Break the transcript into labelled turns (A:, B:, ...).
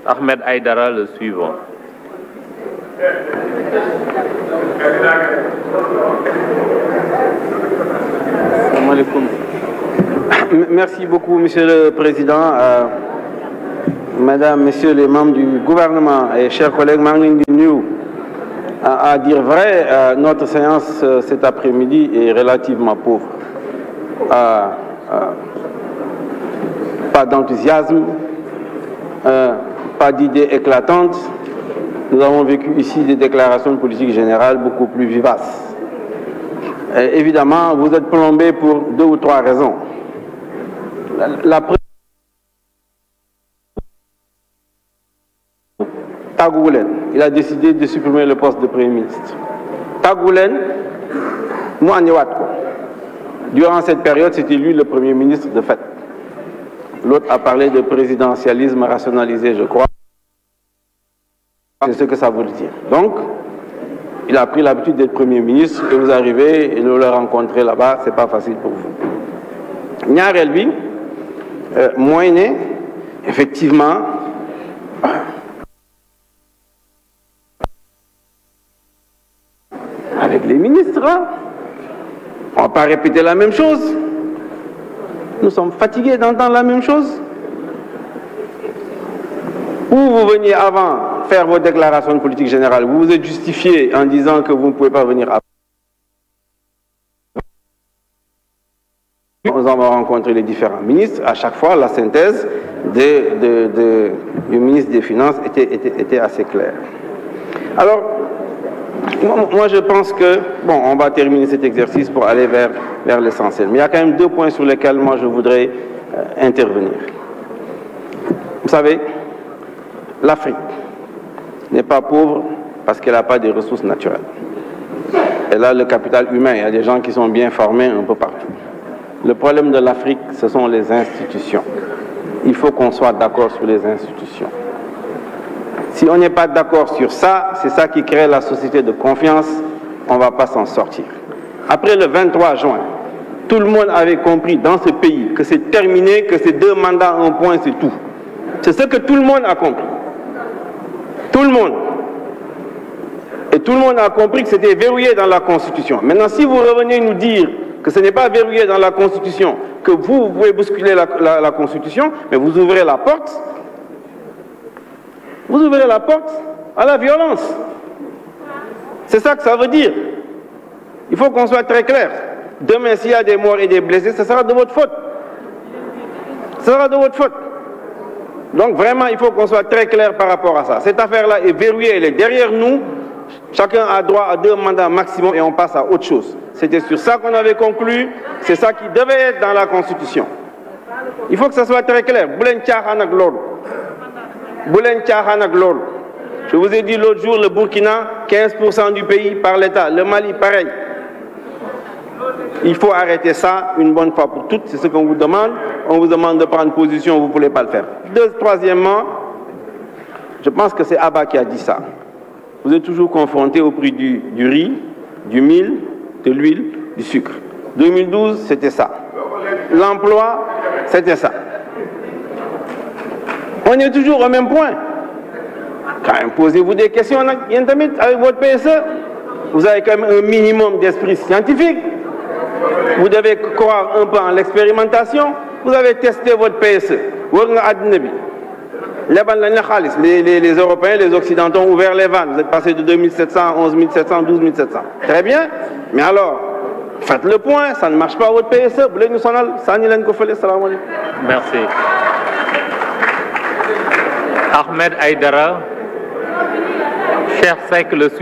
A: Ahmed Aïdara, le suivant.
B: Merci beaucoup, Monsieur le Président. Mesdames, Messieurs les membres du gouvernement et chers collègues, à dire vrai, notre séance cet après-midi est relativement pauvre. Pas d'enthousiasme, pas d'idées éclatantes. Nous avons vécu ici des déclarations de politique générale beaucoup plus vivaces. Et évidemment, vous êtes plombé pour 2 ou 3 raisons. La première, Tagoulen, il a décidé de supprimer le poste de Premier ministre. Tagoulen, durant cette période, c'était lui le Premier ministre de fait. L'autre a parlé de présidentialisme rationalisé, je crois. C'est ce que ça veut dire. Donc, il a pris l'habitude d'être Premier ministre, et vous arrivez et le rencontrer là-bas, c'est pas facile pour vous. Nyarelbi, moyenné, effectivement, avec les ministres, on ne va pas répéter la même chose. Nous sommes fatigués d'entendre la même chose. Ou vous veniez avant faire vos déclarations de politique générale, vous vous êtes justifié en disant que vous ne pouvez pas venir après. Nous avons rencontré les différents ministres. À chaque fois, la synthèse du ministre des Finances était assez claire. Alors, moi je pense que, bon, on va terminer cet exercice pour aller vers l'essentiel. Mais il y a quand même 2 points sur lesquels moi je voudrais intervenir. Vous savez, l'Afrique n'est pas pauvre parce qu'elle n'a pas de ressources naturelles. Elle a le capital humain, il y a des gens qui sont bien formés un peu partout. Le problème de l'Afrique, ce sont les institutions. Il faut qu'on soit d'accord sur les institutions. Si on n'est pas d'accord sur ça, c'est ça qui crée la société de confiance, on ne va pas s'en sortir. Après le 23 juin, tout le monde avait compris dans ce pays que c'est terminé, que c'est 2 mandats, 1 point, c'est tout. C'est ce que tout le monde a compris. Tout le monde. Et tout le monde a compris que c'était verrouillé dans la Constitution. Maintenant, si vous revenez nous dire que ce n'est pas verrouillé dans la Constitution, que vous pouvez bousculer la Constitution, mais vous ouvrez la porte. Vous ouvrez la porte à la violence. C'est ça que ça veut dire. Il faut qu'on soit très clair. Demain, s'il y a des morts et des blessés, ce sera de votre faute. Ce sera de votre faute. Donc vraiment, il faut qu'on soit très clair par rapport à ça. Cette affaire-là est verrouillée, elle est derrière nous. Chacun a droit à 2 mandats maximum et on passe à autre chose. C'était sur ça qu'on avait conclu. C'est ça qui devait être dans la Constitution. Il faut que ça soit très clair. Je vous ai dit l'autre jour, le Burkina, 15% du pays par l'État. Le Mali, pareil. Il faut arrêter ça une bonne fois pour toutes. C'est ce qu'on vous demande. On vous demande de prendre position, vous ne pouvez pas le faire. Troisièmement, je pense que c'est Abba qui a dit ça. Vous êtes toujours confronté au prix du riz, du mil, de l'huile, du sucre. 2012, c'était ça. L'emploi, c'était ça. On est toujours au même point. Quand même, posez-vous des questions avec votre PSE. Vous avez quand même un minimum d'esprit scientifique. Vous devez croire un peu en l'expérimentation. Vous avez testé votre PSE. Les Européens, les Occidentaux ont ouvert les vannes. Vous êtes passé de 2700 à 11 700, 12 700. Très bien. Mais alors, faites le point. Ça ne marche pas votre PSE.
A: Merci. Ahmed Aïdara, cher Sek, le suivant.